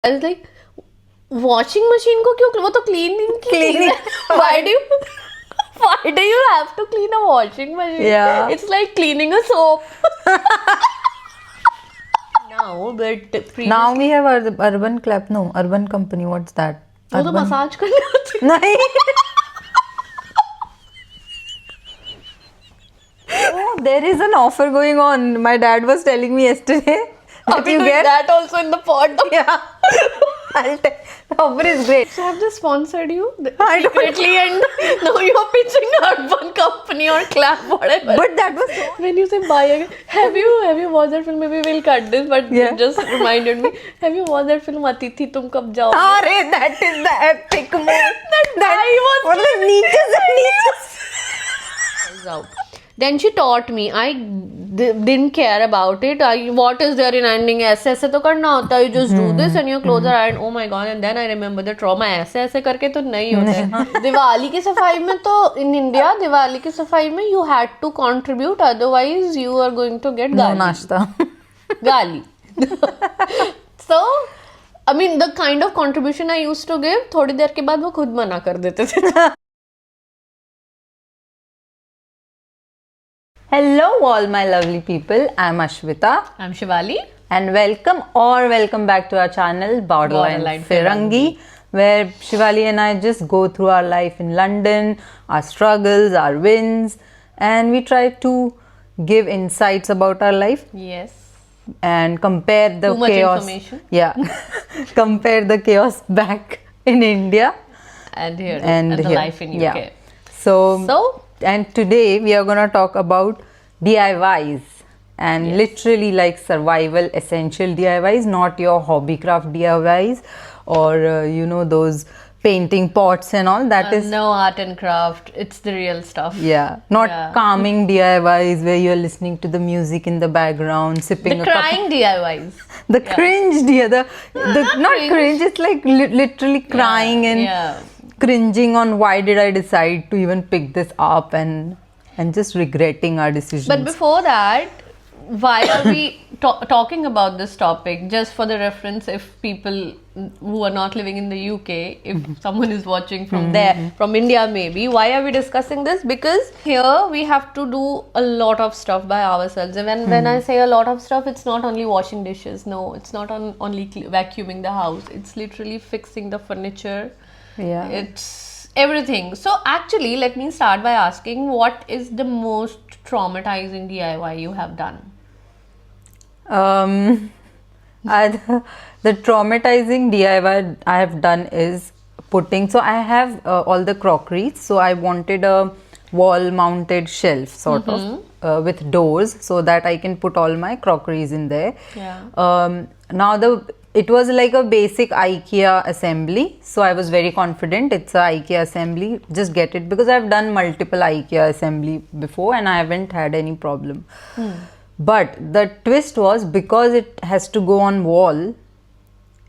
I was like, washing machine को क्यों, वो तो cleaning why do you have to clean a washing machine? Yeah. It's like cleaning a soap. No, but previously, Now we have Urban Company. What's that? वो तो massage करने होती है. नहीं. Oh, there is an offer going on. My dad was telling me yesterday. Are we doing that also in the pod? Yeah. The offer is great. So have they sponsored you I don't secretly and now you're pitching Urban Company or Clap, whatever. But that was When you say buy again, have you watched that film? Maybe we'll cut this, but Yeah. it just reminded me. Have you watched that film Atithi Tum Kab Jao? Arey, that is the epic move. That guy was मतलब नीचे से नीचे. out. Then she taught me. I didn't care about it. What is there in ending? ऐसे ऐसे तो करना होता है. You just do this and your clothes are ironed. Oh my god! And then I remember the trauma. ऐसे ऐसे करके तो नहीं होता. दिवाली की सफाई में तो in India दिवाली की सफाई में you had to contribute. Otherwise you are going to get No गाली. नाश्ता. गाली. So I mean the kind of contribution I used to give. थोड़ी देर के बाद वो खुद मना कर देते थे. Hello all my lovely people. I'm Ashwita. I'm Shivali. And welcome back to our channel Borderline Firangi, where Shivali and I just go through our life in London, our struggles, our wins, and we try to give insights about our life Yes. and compare the Too much chaos. information. Yeah. Compare the chaos back in India And here. and the here. life in UK. Yeah. So, and today we are going to talk about DIYs and literally like survival essential DIYs, not your hobbycraft DIYs or those painting pots and all. That is no art and craft. It's the real stuff. not calming DIYs where you're listening to the music in the background, sipping The a cup. crying DIYs. The cringe, the not cringe. It's like literally crying and cringing on why did I decide to even pick this up and just regretting our decisions. But before that, why are we talking about this topic? Just for the reference, if people who are not living in the UK, if someone is watching from there, from India maybe, why are we discussing this? Because here we have to do a lot of stuff by ourselves. And when I say a lot of stuff, it's not only washing dishes. No, it's not only vacuuming the house. It's literally fixing the furniture. Yeah. It's everything. So actually, let me start by asking, what is the most traumatizing DIY you have done? The traumatizing DIY I have done is putting. So I have all the crockeries. So I wanted a wall-mounted shelf sort of with doors so that I can put all my crockeries in there. Yeah. Now it was like a basic IKEA assembly, so I was very confident it's a IKEA assembly, just get it, because I've done multiple IKEA assembly before and I haven't had any problem. But the twist was, because it has to go on wall,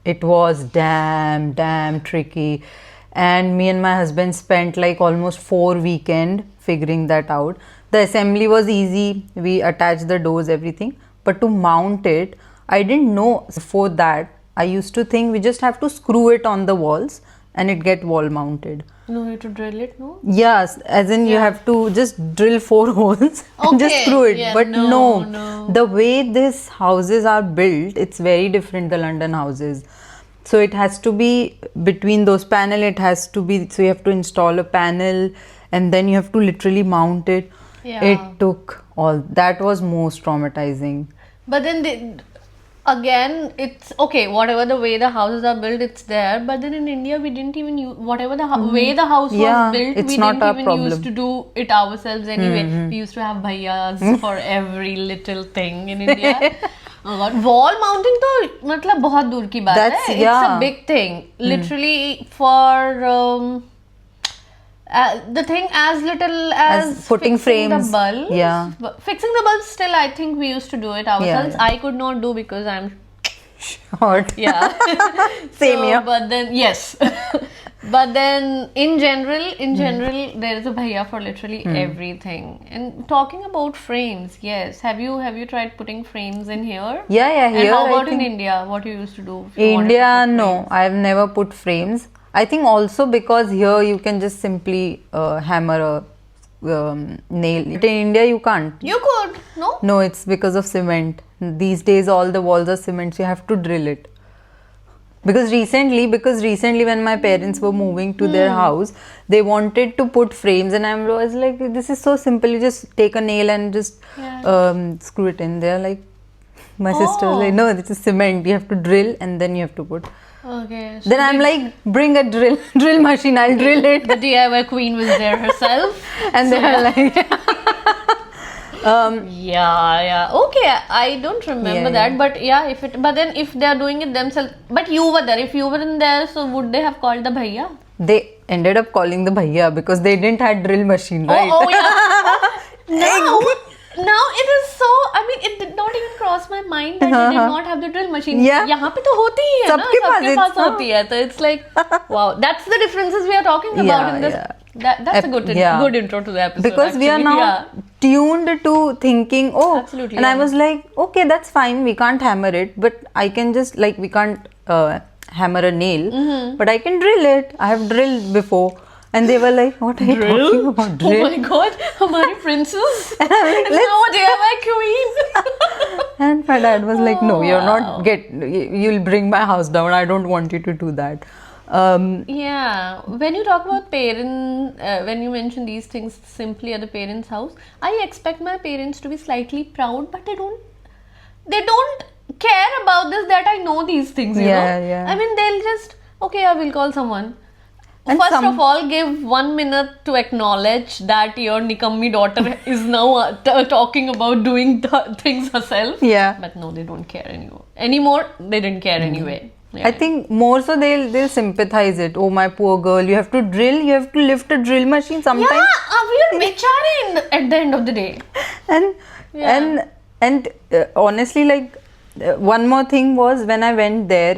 it was damn tricky, and me and my husband spent like almost 4 weekends figuring that out. The assembly was easy, we attached the doors, everything, but to mount it, I didn't know. Before that, I used to think we just have to screw it on the walls and it get wall mounted. No, you have to drill it, no? Yes, as in you have to just drill 4 holes and just screw it. Yeah, But no. the way these houses are built, it's very different, the London houses. So it has to be between those panel, it has to be, so you have to install a panel and then you have to literally mount it. Yeah. It took all, that was most traumatizing. But then again, it's okay, whatever the way the houses are built, it's there. But then in India, we didn't even use, whatever the way the house was built, it's we not didn't our even problem. used to do it ourselves anyway. We used to have bhaiyas for every little thing in India. Oh God. Wall mounting तो मतलब बहुत दूर की बात That's- है. yeah. It's a big thing. Literally for the thing as little as putting fixing frames. the bulbs. Yeah. Fixing the bulbs still I think we used to do it ourselves. Yeah. I could not do because I'm Short. yeah. Same So, here. But then yes. But then in general, there is a bhaiya for literally everything. And talking about frames, yes. Have you tried putting frames in here? Yeah, And here how I about in think India? What you used to do? If you wanted to India, put no, frames? I've never put frames. I think also because here you can just simply hammer a nail. But in India you can't. You could, no? No, it's because of cement. These days all the walls are cement, so you have to drill it. Because recently when my parents were moving to their house, they wanted to put frames, and I was like, this is so simple. You just take a nail and just screw it in. They're like, my sister was like, no, this is cement. You have to drill and then you have to put. Okay. So Then I'm like, bring a drill machine. I'll drill it. the DIY queen was there herself. And they are like, Yeah. Okay, I don't remember Yeah, that, but yeah, but then if they are doing it themselves, but you were there. If you weren't there, so would they have called the bhaiya? they ended up calling the bhaiya because they didn't have drill machine, right? Oh yeah. Now it is so. I mean, it did not even cross my mind that they did not have the drill machine. Yeah. यहाँ पे तो होती ही है ना, सबके पास सबके पास it's- होती है. So it's like, wow, that's the differences we are talking about Yeah, in this. yeah. That's a good Yeah. good intro to the episode. Because we are actually. now Yeah. tuned to thinking, oh, Absolutely, and I yeah. was like, okay, that's fine, we can't hammer it, but I can just, like, we can't hammer a nail, but I can drill it. I have drilled before. And they were like, what are you talking about? Drill? Oh my god, हमारी princess. And I'm like, It's now a DIY queen. and my dad was like, no, you're wow. not, you'll bring my house down. I don't want you to do that. Yeah, when you talk about when you mention these things simply at the parents' house, I expect my parents to be slightly proud, but they don't care about this, that I know these things, you Yeah, know. yeah. I mean, they'll just, okay, I will call someone. And First some- of all, give 1 minute to acknowledge that your Nikammi daughter is now talking about doing things herself. Yeah. But no, they don't care anymore. They didn't care anyway. Yeah. I think more so they'll sympathize it. Oh, my poor girl, you have to drill, you have to lift a drill machine sometimes. Yeah, we are bechare at the end of the day. And Yeah. and honestly, like one more thing was when I went there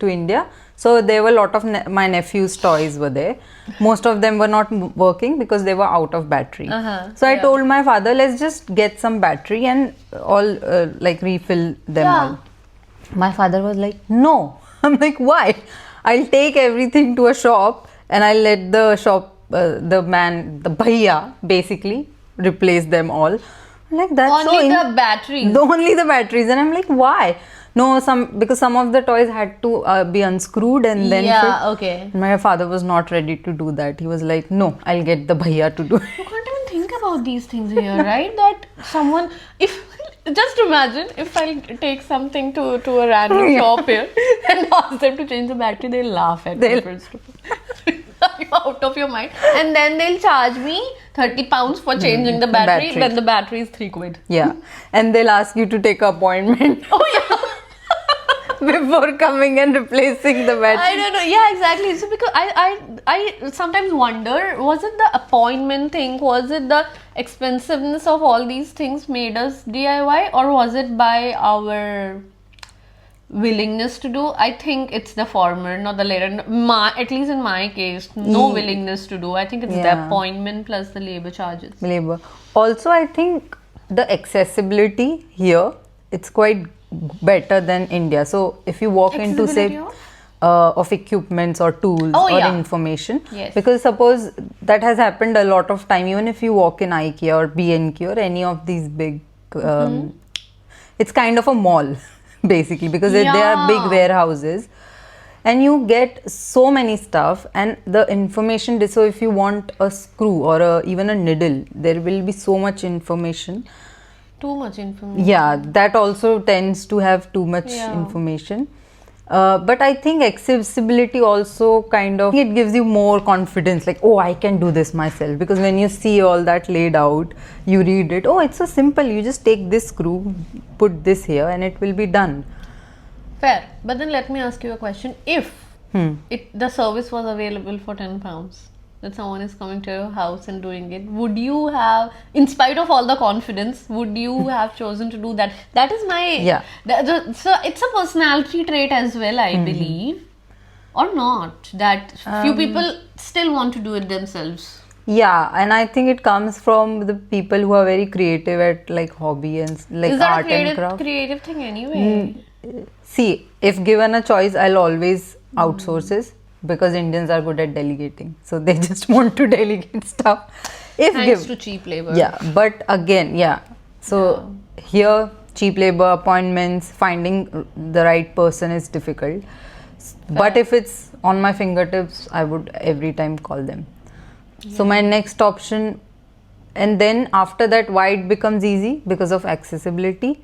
to India. So there were a lot of my nephew's toys were there. Most of them were not working because they were out of battery. So I yeah. told my father, let's just get some battery and all like refill them Yeah. all. My father was like, no. I'm like, why? I'll take everything to a shop and I'll let the shop, the bhaiya basically replace them all. I'm like, that's Only so the batteries. only the batteries. And I'm like, why? No, because some of the toys had to be unscrewed and then Yeah, fit. okay. My father was not ready to do that. He was like, no, I'll get the bhaiya to do it. You can't even think about these things here, right? That someone, just imagine if I take something to a random shop here and ask them to change the battery, they'll laugh at me first of all. Are you out of your mind? And then they'll charge me 30 pounds for changing the battery, battery. when the battery is 3 quid. Yeah. And they'll ask you to take an appointment. Oh yeah. Before coming and replacing the battery. I don't know. Yeah, exactly. So because I sometimes wonder, was it the appointment thing? Was it the expensiveness of all these things made us DIY, or was it by our willingness to do? I think it's the former, not the later. At least in my case, no willingness to do. I think it's the Yeah. appointment plus the labor charges. Labor. Also, I think the accessibility here, it's quite better than India. So if you walk into say Accessibility of equipments or tools Oh, or yeah. information, Yes. because suppose that has happened a lot of time, even if you walk in IKEA or B&Q or any of these big it's kind of a mall basically, because they are big Yeah. warehouses and you get so many stuff and the information. So if you want a screw or even a needle, there will be so much information. Too much information. Yeah, that also tends to have too much Yeah. information. But I think accessibility also kind of, it gives you more confidence, like, oh, I can do this myself, because when you see all that laid out, you read it, oh, it's so simple, you just take this screw, put this here and it will be done. Fair. But then let me ask you a question. If the service was available for £10, that someone is coming to your house and doing it, would you have, in spite of all the confidence, would you have chosen to do that? That is my... Yeah. So it's a personality trait as well, I believe. or not, that few people still want to do it themselves? Yeah, and I think it comes from the people who are very creative at like hobby and like Is that art a and craft. creative thing anyway? See, if given a choice, I'll always outsource it because Indians are good at delegating. So they just want to delegate stuff. If Thanks to cheap labor. yeah, but again, yeah. So here, cheap labor, appointments, finding the right person is difficult. But if it's on my fingertips, I would every time call them. So my next option, and then after that, why it becomes easy? Because of accessibility,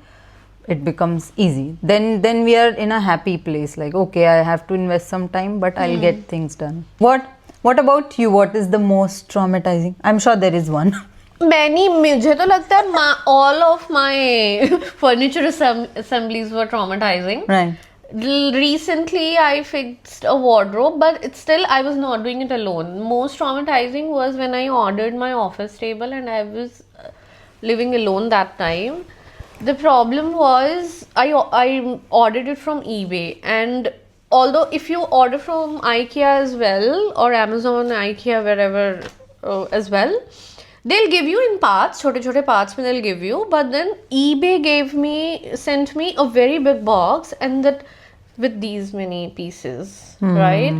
it becomes easy. Then we are in a happy place. Like, okay, I have to invest some time, but I'll get things done. What about you? What is the most traumatizing? I'm sure there is one. मुझे तो लगता है all of my furniture assemblies were traumatizing. Right. Recently I fixed a wardrobe, but it's still, I was not doing it alone. Most traumatizing was when I ordered my office table, and I was living alone that time. The problem was I ordered it from eBay, and although if you order from IKEA as well, or Amazon, IKEA, wherever as well, they'll give you in parts, छोटे parts में they'll give you, but then eBay sent me a very big box, and that with these many pieces, right?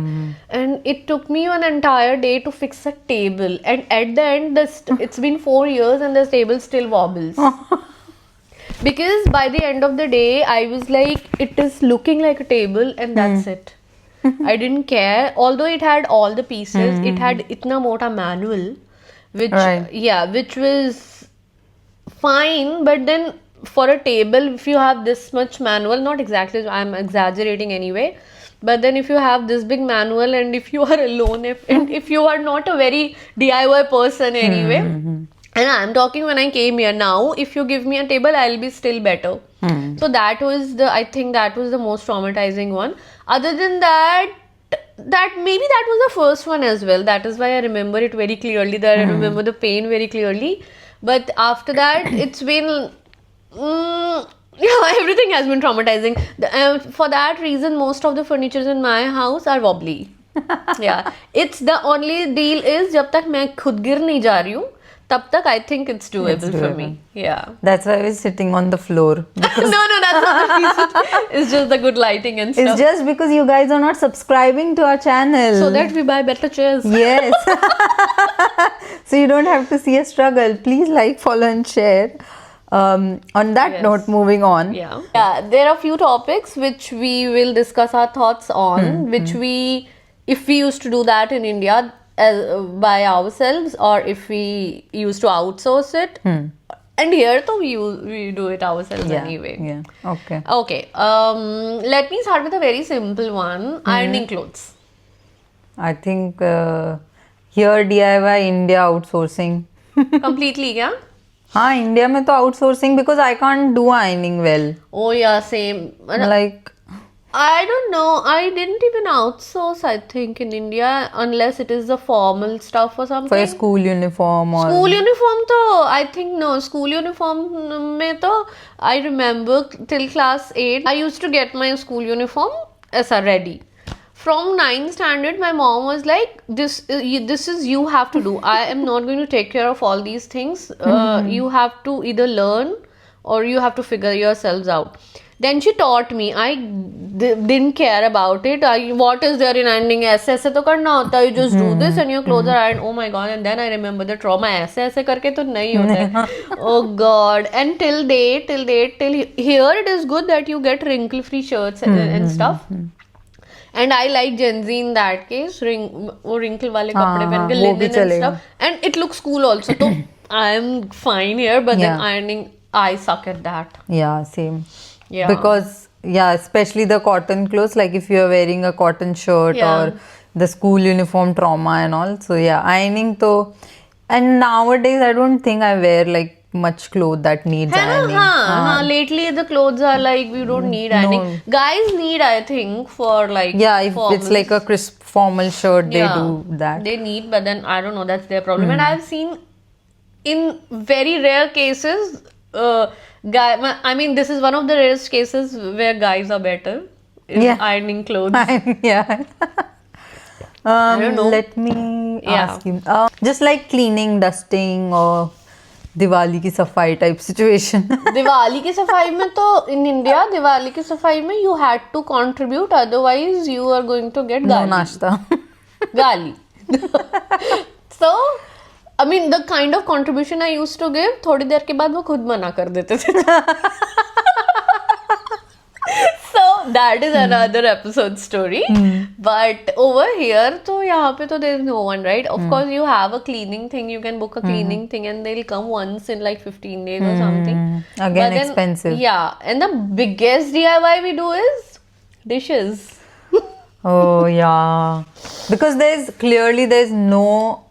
And it took me an entire day to fix a table, and at the end it's been 4 years and the table still wobbles. Because by the end of the day, I was like, it is looking like a table, and that's it. I didn't care. Although it had all the pieces, it had itna mota manual, which which was fine. But then for a table, if you have this much manual, not exactly, I'm exaggerating anyway, but then if you have this big manual, and if you are alone, if you are not a very DIY person anyway, and I'm talking when I came here, now if you give me a table, I'll be still better. So I think that was the most traumatizing one. Other than that, maybe that was the first one as well. That is why I remember it very clearly, that I remember the pain very clearly. But after that, it's been everything has been traumatizing. For that reason, most of the furnitures in my house are wobbly. Yeah, it's the only deal is जब तक मैं खुद गिर नहीं जा रही हूँ, तब तक I think it's doable for me. Yeah. That's why I was sitting on the floor. No, that's not the reason. It's just the good lighting and stuff. It's just because you guys are not subscribing to our channel. So that we buy better chairs. Yes. So you don't have to see a struggle. Please like, follow and share. On that note, moving on. Yeah, there are few topics which we will discuss our thoughts on, which we, if we used to do that in India by ourselves, or if we used to outsource it. And here though we do it ourselves anyway. Yeah. Okay. Okay. Let me start with a very simple one. Ironing clothes. I think here DIY, India outsourcing. Completely, yeah? हाँ, India में तो outsourcing because I can't do ironing well. Oh yeah, same. Like, I don't know. I didn't even outsource, I think, in India, unless it is the formal stuff or something. for a school uniform or... School uniform though, I think no. School uniform mein to, I remember till class 8, I used to get my school uniform as a ready. From 9th standard, my mom was like, this is you have to do. I am not going to take care of all these things. You have to either learn or you have to figure yourselves out. Then she taught me. I didn't care about it. What is there in ironing? ऐसे तो करना होता. You just do this and your clothes are ironed. Oh my god! And then I remember the trauma. ऐसे करके तो नहीं होता. Oh god! And till here it is good that you get wrinkle-free shirts and stuff. And I like Gen Z in that case. वो wrinkle वाले कपड़े पहन के linen and stuff. And it looks cool also. So I am fine here, but then ironing, I suck at that. Yeah, same. Yeah. Because, especially the cotton clothes, like if you're wearing a cotton shirt or the school uniform trauma and all. So, ironing to... And nowadays, I don't think I wear like much clothes that needs ironing. Lately, the clothes are like, we don't need ironing. Guys need, I think, for like... Yeah, if it's like a crisp formal shirt, they do that. They need, but then, I don't know, that's their problem. And I've seen in very rare cases... this is one of the rarest cases where guys are better is Yeah. ironing clothes. Yeah. don't know. Let me Yeah. ask you. Just like cleaning, dusting, or Diwali ki safai type situation. Diwali की सफाई में तो in India Diwali की सफाई में you had to contribute, otherwise you are going to get No गाली. nashta. गाली. So I mean the kind of contribution I used to give, थोड़ी देर के बाद वो खुद मना कर देते थे. So that is another episode story. But over here, तो यहाँ पे तो there is no one, right? Of course, you have a cleaning thing. You can book a cleaning thing, and they'll come once in like 15 days or something. Again, But then, expensive. Yeah, and the biggest DIY we do is dishes. Oh yeah, because there's no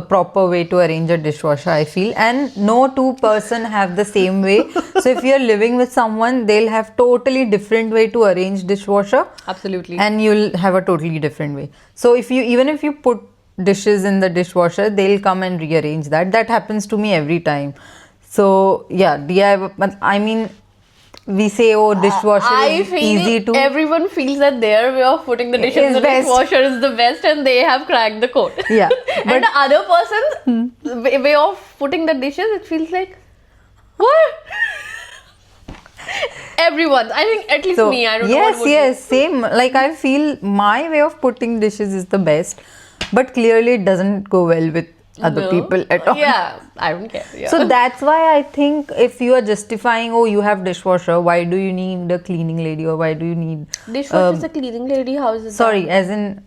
proper way to arrange a dishwasher, I feel, and no two person have the same way. So if you're living with someone, they'll have totally different way to arrange dishwasher, Absolutely. and you'll have a totally different way. So even if you put dishes in the dishwasher, they'll come and rearrange that. That happens to me every time. So yeah, DIY. But I mean, we say, oh, dishwasher I is feel easy to. everyone feels that their way of putting the dishes in Is the best. dishwasher is the best, and they have cracked the code. Yeah, And the other person's way of putting the dishes, it feels like, what? Everyone, I think at least me, I don't know. What would Yes, same. Like I feel my way of putting dishes is the best, but clearly it doesn't go well with other No. people at all. Yeah, I don't care. Yeah. So that's why I think if you are justifying, oh, you have dishwasher, why do you need a cleaning lady, or why do you need dishwasher is a cleaning lady. How is it? sorry, as in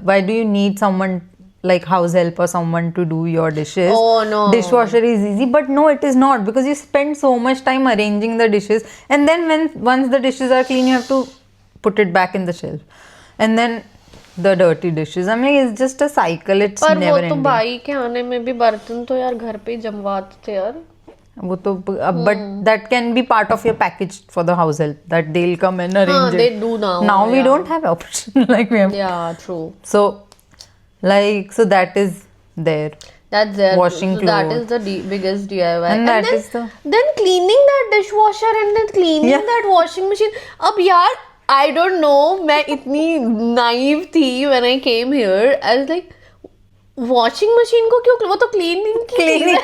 why do you need someone like house help or someone to do your dishes? Oh, no. Dishwasher is easy, but no, it is not, because you spend so much time arranging the dishes, and then once the dishes are clean, you have to put it back in the shelf, and then the dirty dishes. I mean, it's just a cycle. It's पर never वो तो ending. भाई के आने में भी बर्तन तो यार घर पे ही जमवाते थे यार. वो तो but that can be part of your package for the house help, that they'll come and arrange it. they do now. Now we yeah. don't have option like we have. Yeah, true. So that is there. That's there. Washing so that clothes. is the biggest DIY. And that then, is the- then cleaning that dishwasher and then cleaning Yeah. that washing machine. अब यार, I don't know, मैं इतनी naive थी when I came here. I was like, washing machine को क्यों? वो तो cleaning की चीज़ Cleaning. है.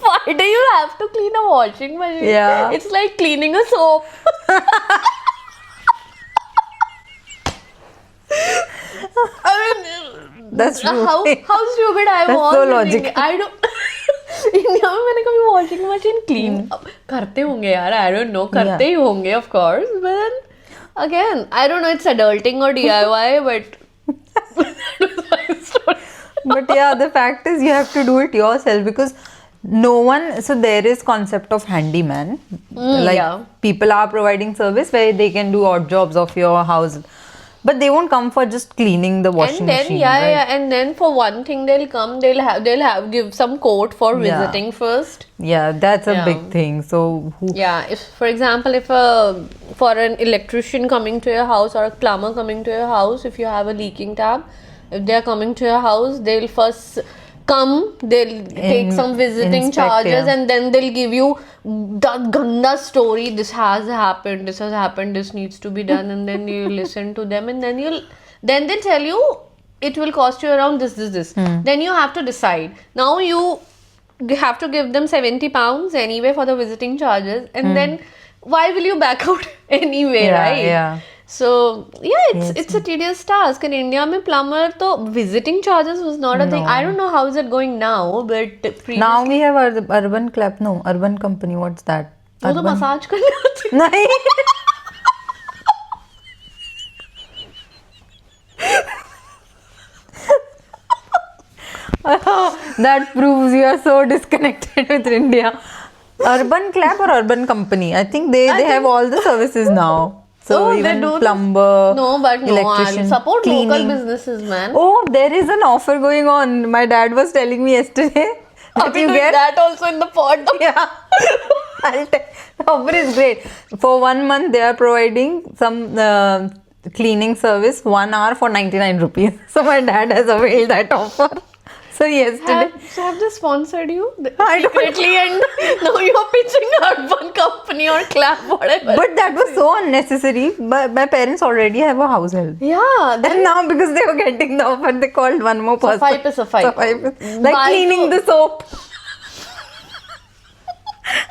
Why do you have to clean a washing machine? Yeah. It's like cleaning a soap. I mean, That's true. how stupid I That's was. so in logical. India. I don't. India में मैंने कभी washing machine clean करते होंगे यार. I don't know, करते ही होंगे of course. But then again, I don't know. It's adulting or DIY, but that was my story. But yeah, the fact is you have to do it yourself, because no one. So there is concept of handyman. Like yeah. people are providing service where they can do odd jobs of your house, but they won't come for just cleaning the washing And then machine. yeah, right? yeah, and then for one thing they'll come. They'll have give some quote for Yeah. visiting first. Yeah, that's a Yeah. big thing. So who? Yeah, if for example, if for an electrician coming to your house or a plumber coming to your house, if you have a leaking tap, if they are coming to your house, they'll first come, they'll take some visiting inspect, charges, yeah. and then they'll give you the ganda story. This has happened. This has happened. This needs to be done, and then you listen to them, and then they tell you it will cost you around this. Then you have to decide. Now you have to give them £70 anyway for the visiting charges, and then why will you back out anyway, Yeah, right? yeah. So yeah, it's a tedious task. In India, mein plumber to visiting charges was not a thing. I don't know how is it going now, but previously, Now we have Urban Clap. No, Urban Company. What's that? वो तो massage करने आते हैं. नहीं. That proves you are so disconnected with India. Urban Clap or Urban Company? I think they have all the services now. So Oh, they even do this? plumber, No, but no, I'll electrician, support local cleaning. businesses, man. Oh, there is an offer going on. My dad was telling me yesterday Are that we you doing get. that also in the pod? Yeah. The offer is great. For 1 month, they are providing some cleaning service 1 hour for 99 rupees. So my dad has availed that offer. So yesterday, Have they sponsored you I don't secretly, and now you're pitching out one company or club, whatever? but that was so unnecessary. But my parents already have a house help. Yeah, And now because they were getting the offer, they called one more person. Safai pe. Like Buy cleaning to- the soap.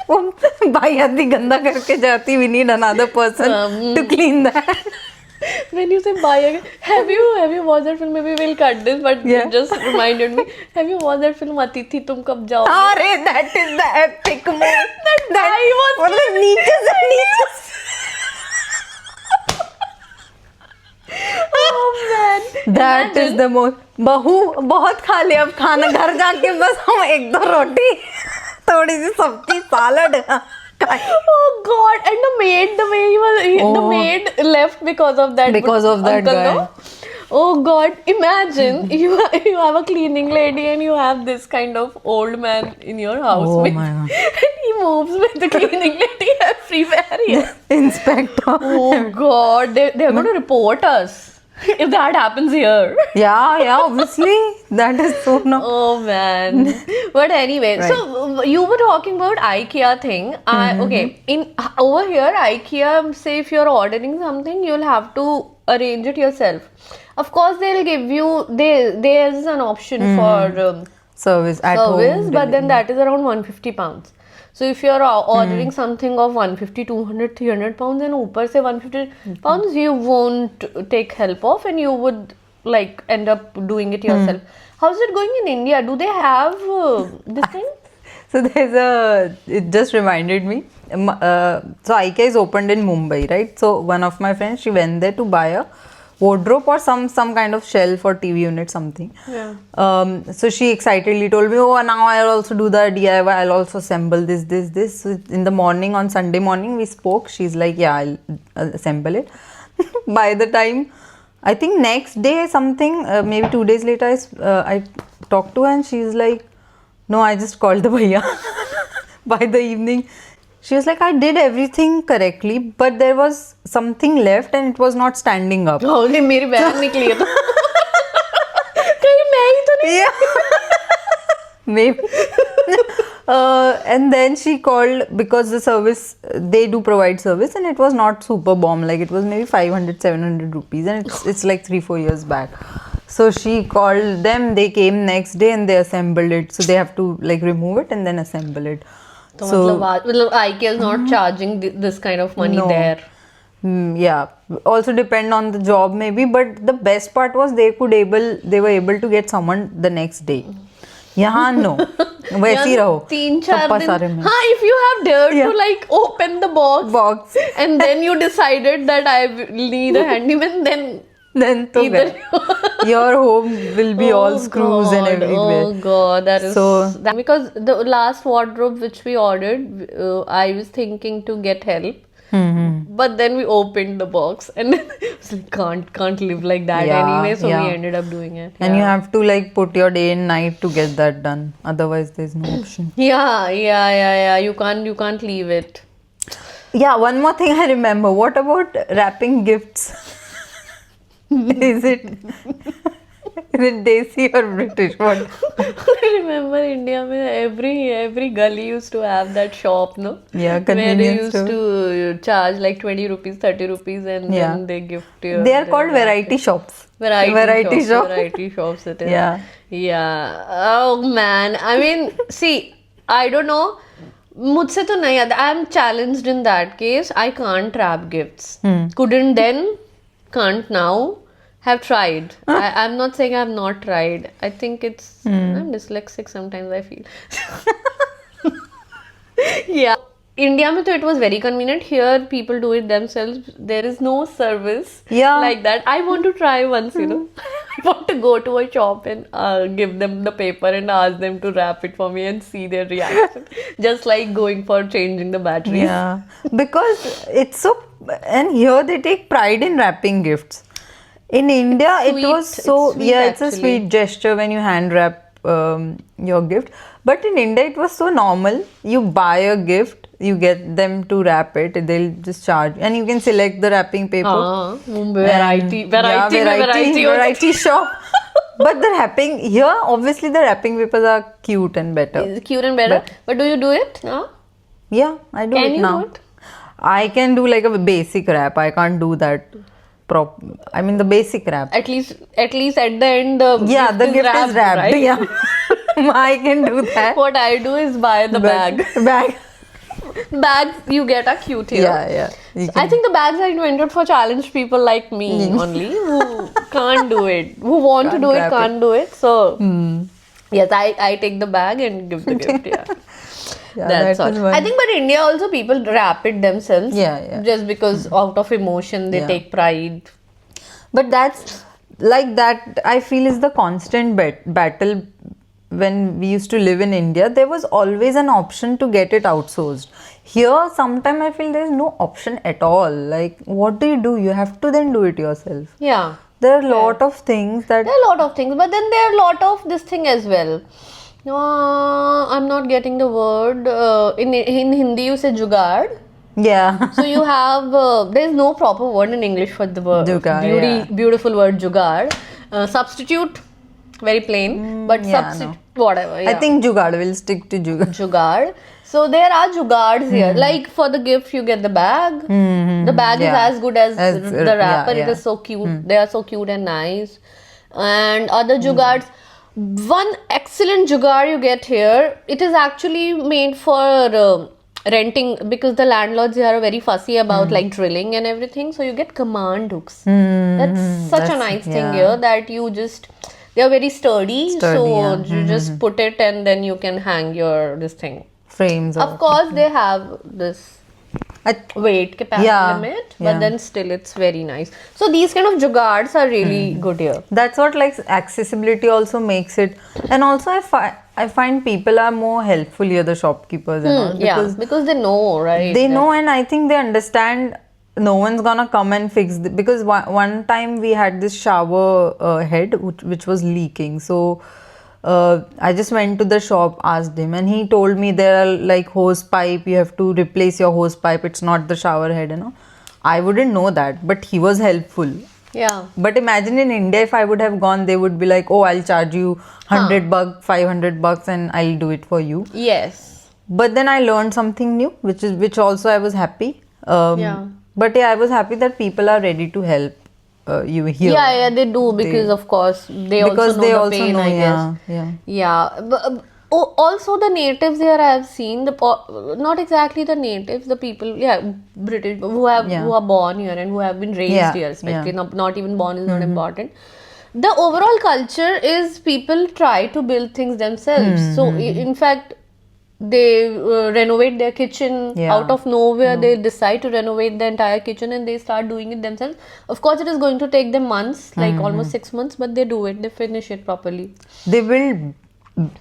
वो भाई आदि गंदा करके जाती, we need another person to clean that. When you say buy again, have you watched that film? Maybe we'll cut this, but Yeah. it just reminded me. Have you watched that film Atithi Tum Kab Jao? अरे that is the epic move. That guy was मतलब नीचे से नीचे oh man. That is the most. बहू बहुत खा लिया, अब खाना घर जाके बस हम एक दो रोटी थोड़ी सी सब्जी salad. Oh God! And the way the Oh. maid left because of that. Because of that uncle, guy. no? Oh God! Imagine you have a cleaning lady and you have this kind of old man in your house. Oh with- my God. And he moves with the cleaning lady everywhere. Yeah. Inspector. Oh God! They're going to report us if that happens here. Yeah, obviously that is so no. Oh man. But anyway, Right. so you were talking about IKEA thing. Okay, in over here IKEA, say if you're ordering something, you'll have to arrange it yourself. Of course, they'll give you there's an option for Service at service, home. but then that is around 150 pounds. So if you're ordering something of 150, 200, 300 pounds and ऊपर से 150 pounds, you won't take help of and you would like end up doing it yourself. How's it going in India? Do they have this thing? So it just reminded me. So IKEA is opened in Mumbai, right? So one of my friends, she went there to buy a wardrobe or some kind of shelf or TV unit, something. Yeah. So she excitedly told me, oh, now I'll also do the DIY. I'll also assemble this. So in the morning, on Sunday morning, we spoke. She's like, yeah, I'll assemble it. By the time, I think next day something, maybe 2 days later, I talked to her and she's like, no, I just called the bhaiya. By the evening, she was like, I did everything correctly, but there was something left and it was not standing up. Only मेरी बहन निकली है तो कहीं मैं ही तो नहीं. Yeah. Maybe. And then she called because the service, they do provide service and it was not super bomb. Like it was maybe 500, 700 rupees and it's like 3-4 years back. So she called them, they came next day and they assembled it. So they have to like remove it and then assemble it. तो मतलब IKEA is not charging this kind of money No. there. Yeah, also depend on the job maybe, but the best part was they were able to get someone the next day. यहाँ no, वैसे ही रहो. 3-4 चप्पा दिन. सारे में. हाँ, if you have dared Yeah. to like open the box and then you decided that I need a handyman, then तो either गए. Your home will be all screws and everywhere. Oh God, that is So- because the last wardrobe which we ordered, I was thinking to get help. But then we opened the box and I was like, can't live like that Yeah, anyway. So yeah. we ended up doing it. And you have to like put your day and night to get that done. Otherwise, there's no option. Yeah. You can't leave it. Yeah, one more thing I remember. What about wrapping gifts? Is it Desi or British? What? I remember India mein every gully used to have that shop, no? Yeah, Where they convenience used store. to charge like 20 rupees, 30 rupees and Yeah. then they gift you. They are called variety shops. Variety shop. Variety shops it is. Yeah. Yeah. Oh man. I mean, see, I don't know. मुझसे तो नहीं आता. I'm challenged in that case. I can't wrap gifts. Couldn't then, can't now. Have tried. I'm not saying I've not tried. I think it's I'm dyslexic sometimes. I feel. Yeah. India mein to it was very convenient. Here people do it themselves. There is no service Yeah. like that. I want to try once, you know. I want to go to a shop and give them the paper and ask them to wrap it for me and see their reaction. Just like going for changing the batteries. Yeah, because it's so, and here they take pride in wrapping gifts. In India, Sweet. it was so, It's sweet, yeah, it's a actually. sweet gesture when you hand wrap your gift. But in India, it was so normal. You buy a gift, you get them to wrap it, they'll just charge, and you can select the wrapping paper. Mumbai variety Yeah, shop. variety shop. But the wrapping here, obviously the wrapping papers are cute and better. It's cute and better. But do you do it? No? Yeah, I do Can it you now. do it? I can do like a basic wrap. I can't do that I mean the basic wrap. At least at the end, the gift is wrapped. right? Yeah. I can do that. What I do is buy the bag. Bag. Bags you get are cute here. Yeah. You I think the bags are invented for challenged people like me only, who can't do it, who want to do it, wrap can't do it. So yes, I take the bag and give the gift. Yeah. Yeah, That's that all. is one. I think, but India also people wrap it themselves. Yeah. Just because out of emotion they take pride. But that's like that, I feel, is the constant battle. When we used to live in India, there was always an option to get it outsourced. Here, sometimes I feel there is no option at all. Like, what do? You have to then do it yourself. Yeah. There are a lot of things that... There are a lot of things, but then there are a lot of this thing as well. I'm not getting the word. In Hindi, you say jugaad. Yeah. So you have, there is no proper word in English for the word. Jugaad, Beautiful word jugaad. Substitute, very plain, but substitute, whatever. I think jugaad, will stick to jugaad. Jugaad. So there are jugaads here. Like for the gift, you get the bag. The bag is as good as the wrapper. It is so cute. They are so cute and nice. And other jugaads. One excellent jugaad you get here. It is actually made for renting, because the landlords here are very fussy about like drilling and everything. So you get command hooks. That's such a nice thing here that you just... They are very sturdy, so you just put it and then you can hang this thing. Frames. Of course, they have this weight capacity limit, but then still it's very nice. So these kind of jugaads are really good here. That's what, like, accessibility also makes it. And also I find people are more helpful here, the shopkeepers and all. Because they know, right? They know, and I think they understand no one's gonna come and fix it. Because one time we had this shower head which was leaking. So I just went to the shop, asked him, and he told me there are like hose pipe, you have to replace your hose pipe, it's not the shower head, I wouldn't know that, but he was helpful. Yeah. But imagine in India, if I would have gone, they would be like, oh, I'll charge you $100, $500 and I'll do it for you. Yes. But then I learned something new, which also I was happy. But I was happy that people are ready to help you here. Yeah, they do, because of course they also know the pain, I guess. Yeah. But, also the natives here I have seen, not exactly the natives, the people, British, who are born here and who have been raised here, especially, not even born is not important. The overall culture is people try to build things themselves. So in fact, they renovate their kitchen out of nowhere. They decide to renovate the entire kitchen and they start doing it themselves. Of course, it is going to take them months, like almost 6 months, but they do it. They finish it properly. They build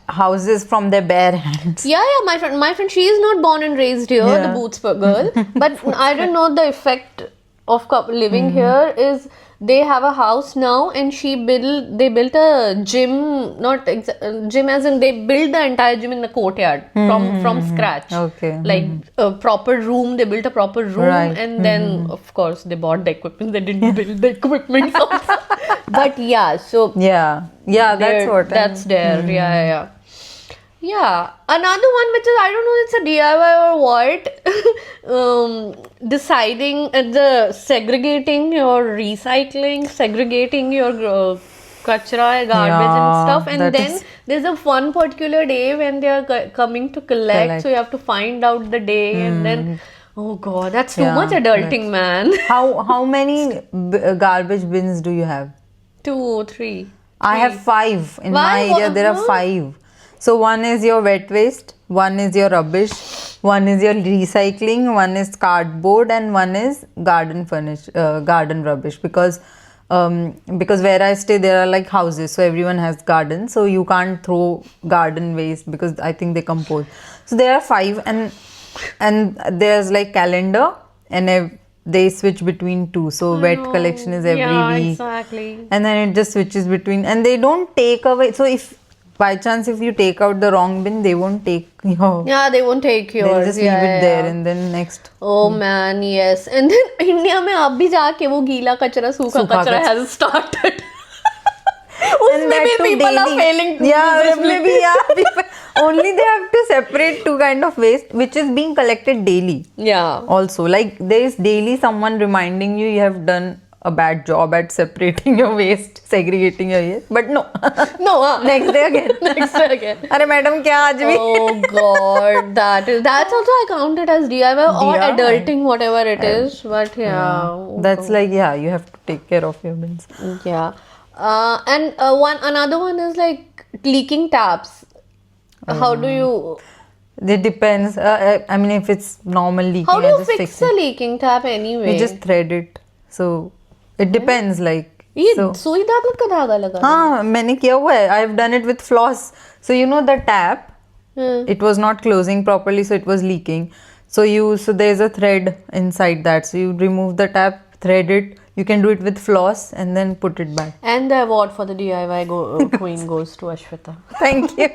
houses from their bare hands. Yeah, my friend, she is not born and raised here, the Boots girl. But I don't know, the effect of living here is they have a house now, and they built a gym, not gym as in they built the entire gym in the courtyard from scratch. Okay. Like a proper room, they built a proper room, and then of course they bought the equipment. They didn't build the equipment also. But that's there. Yeah, another one which is, I don't know, it's a DIY or what, deciding segregating your recycling, segregating your kachra, garbage and stuff, and then there's a one particular day when they are coming to collect, so you have to find out the day, and then, oh god, that's too much adulting, man. How many garbage bins do you have? 2, 3. I have 5. In my area, there are 5. So one is your wet waste, one is your rubbish, one is your recycling, one is cardboard, and one is garden rubbish. Because where I stay, there are like houses, so everyone has gardens, so you can't throw garden waste because I think they compose. So there are 5, and there's like calendar, and they switch between 2. So wet collection is every week. Exactly. And then it just switches between, and they don't take away. So if by chance if you take out the wrong bin, they won't take your... Yeah, they won't take yours. They'll just leave it there and then next. Oh man, yes. And then India mein ab bhi jaake wo geela kachra, सूखा kachra has started. उसमें भी people are failing to Yeah, miserably. उसमें भी people, only they have to separate two kind of waste, which is being collected daily. Yeah. Also, like there is daily someone reminding you you have done a bad job at separating your waste, segregating your waste. But no, No, next day again. next day again. अरे madam क्या आज भी? Oh God, that's also I count it as DIY or Yeah. adulting, whatever it is. But yeah, That's like, yeah, you have to take care of your bins. yeah. And another one is like leaking taps. How do you It depends. I mean, if it's normal leaking, how do I you just fix it. a leaking tap anyway? You just thread it. So it depends. Like ये so. सुई धागा का धागा लगा. हाँ, मैंने किया हुआ है. I've done it with floss. So you know the tap, it was not closing properly, so it was leaking. So there's a thread inside that. So you remove the tap, thread it. You can do it with floss and then put it back. And the award for the DIY queen goes to Ashwita. Thank you.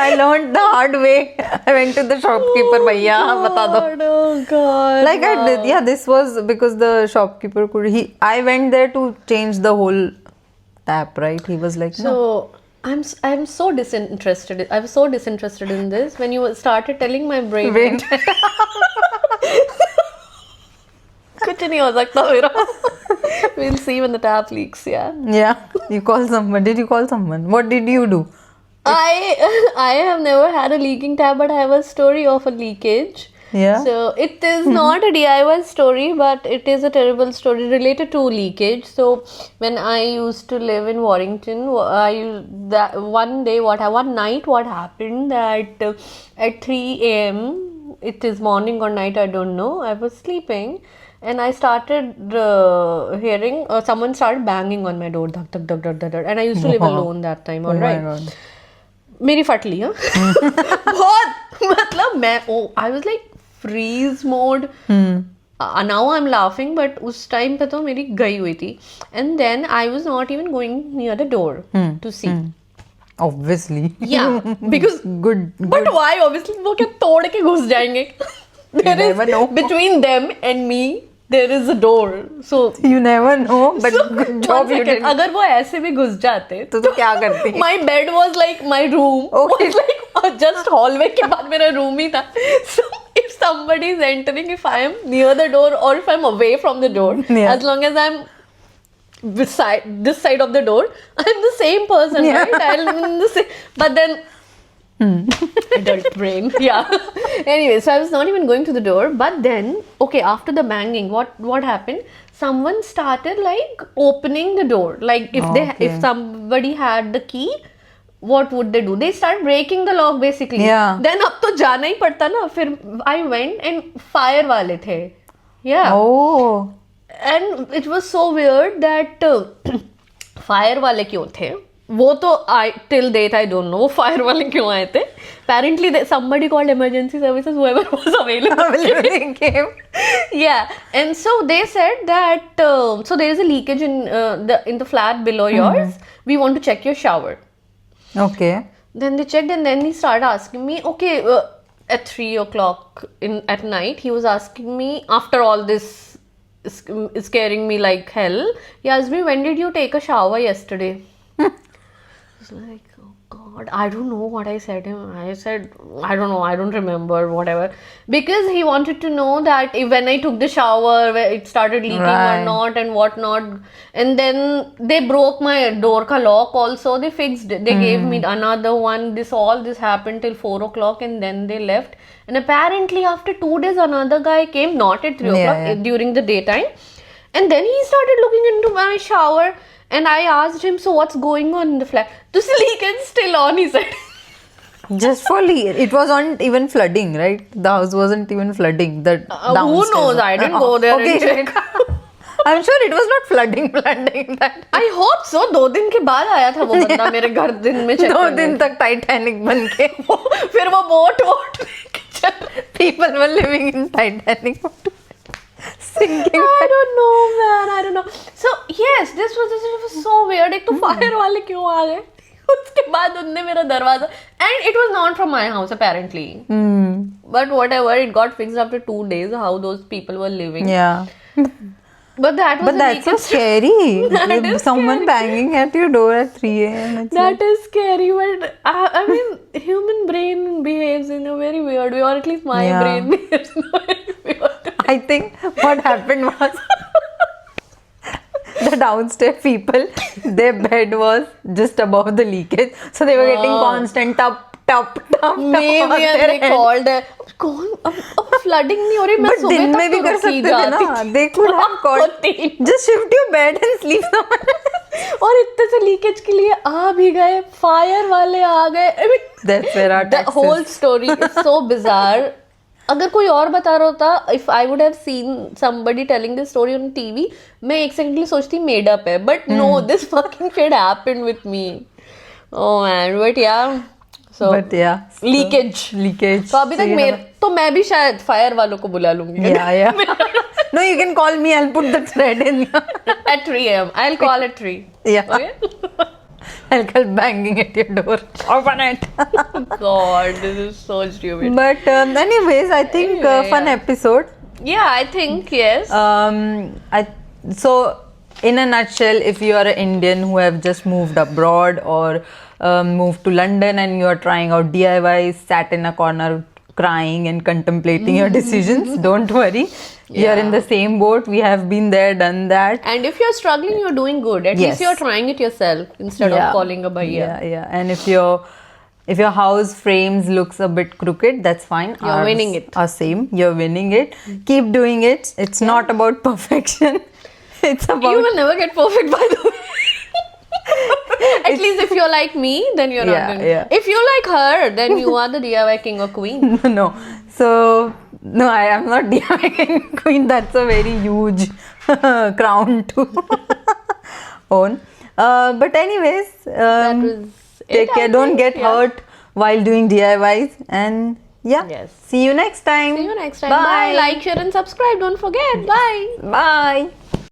I learned the hard way. I went to the shopkeeper, भैया बता दो. Oh God. Like I did, yeah. This was because the shopkeeper could. I went there to change the whole tap. Right? He was like, no. So I'm so disinterested. I was so disinterested in this when you started telling my brain. Brain. कुछ नहीं हो सकता मेरा. We'll see when the tap leaks. Yeah. Yeah. You call someone. Did you call someone? What did you do? I have never had a leaking tap, but I have a story of a leakage. Yeah. So it is not a DIY story, but it is a terrible story related to leakage. So when I used to live in Warrington, one night what happened that at 3 a.m. it is morning or night, I don't know. I was sleeping. And I started hearing someone started banging on my door, dhak, dhak, dhak, dhak, dhak, dhak. And I used to live alone that time. All Oh my right. God. मेरी फट ली हाँ. बहुत मतलब मैं I was like freeze mode. Now I am laughing but उस time पे तो मेरी गई हुई थी. And then I was not even going near the door to see. Obviously. या because Good. But why obviously वो क्या तोड़ के घुस जाएंगे. There never is know. Between them and me there is a door. So You never know, but good job you did. अगर वो ऐसे भी घुस जाते तो क्या करती? My bed was like my room. Okay. Was like just hallway के बाद मेरा room ही था. So if somebody is entering, if I am near the door or if I'm away from the door, Yeah. as long as I'm beside this side of the door, I'm the same person, Yeah. right? I'm in the same. But then. Adult brain. Yeah. Anyway, so I was not even going to the door. But then, okay, after the banging, what happened? Someone started like opening the door. Like if somebody had the key, what would they do? They start breaking the lock basically. Yeah. Then अब तो जाना ही पड़ता ना. फिर I went and fire वाले थे. Yeah. Oh. And it was so weird that fire वाले क्यों थे? वो तो till date I don't know fire वाले क्यों आए थे. Apparently somebody called emergency services, whoever was available came. Yeah, and so they said that so there is a leakage in the flat below yours. We want to check your shower. Okay. Then they checked and then he started asking me, okay, at 3 o'clock at night, he was asking me, after all this is scaring me like hell, he asked me, when did you take a shower yesterday? I was like, oh God, I don't know what I said him. I said, I don't know, I don't remember, whatever. Because he wanted to know that if when I took the shower, where it started leaking or not and whatnot. And then they broke my door ka lock also. They fixed it. They gave me another one. All this happened till 4 o'clock and then they left. And apparently after 2 days, another guy came, not at 3 o'clock, during the daytime. And then he started looking into my shower. And I asked him, so what's going on in the flat? This leakage still on, he said. Just for it wasn't even flooding, right? The house wasn't even flooding. The who knows? I didn't go there and check. I'm sure it was not flooding that. I hope so. 2 दिन के बाद आया था वो बंदा मेरे घर दिन में check 2 दिन तक टाइटैनिक बन के. फिर वो बोट लेके चल. People were living in Titanic. Sinking. I don't know, man. I don't know. So yes, this was so weird. एक तो fire वाले क्यों आ गए? उसके बाद उनने मेरा दरवाजा, and it was not from my house apparently. But whatever, it got fixed after 2 days. How those people were living. Yeah. But that was But that's so scary. That is Someone banging at your door at 3 a.m. It's like, That is scary, but I mean, human brain behaves in a very weird way, or at least my Yeah. brain behaves in a very weird way. I think what happened was the downstairs people, their bed was just above the leakage, so they were getting constant tap. on Maybe their and they head. called है कौन अब flooding नहीं हो रही मैं But सुबह दिन तक में भी तो कर रुकी सकते थे जाती ना. थी। They could have called. तीन। Just shift your bed and sleep somewhere. और इतने से लीकेज के लिए आ भी गए फायर वाले आ गए I mean, That's where our the taxes. whole story is so bizarre. अगर कोई और बता रहा होता if I would have seen somebody telling this story on TV मैं एक सेकंड के लिए सोचती मेड अप है but no this fucking shit happened with me. Oh man but yeah so But yeah. so- leakage Leakage. तो अभी So तक you मेरे have- तो मैं भी शायद फायर वालों को बुला लूंगी Yeah. No, you can call me. I'll put the thread in. at 3 a.m. I'll call at 3. Yeah. Okay? I'll come banging at your door. Open it. God, this is so stupid. But anyways, I think Anyway, fun yeah. episode. Yeah, I think yes. So in a nutshell, if you are an Indian who have just moved abroad or moved to London and you are trying out DIYs, sat in a corner crying and contemplating your decisions, don't worry. You're in the same boat. We have been there, done that. And if you're struggling, you're doing good. At Yes. least you're trying it yourself instead of calling a bhaiya. Yeah. And if your house frames looks a bit crooked, that's fine. You're winning it. Are same. You're winning it. Keep doing it. It's not about perfection. It's about You will never get perfect, by the way. At least if you're like me, then you're Yeah, not going yeah. If you like her, then you are the DIY king or queen. no. So no, I am not DIY queen. That's a very huge crown to own. But anyways, was take it, care. I Don't think, get yeah. hurt while doing DIYs. And yeah, Yes. see you next time. See you next time. Bye. Bye. Like, share, and subscribe. Don't forget. Bye. Bye.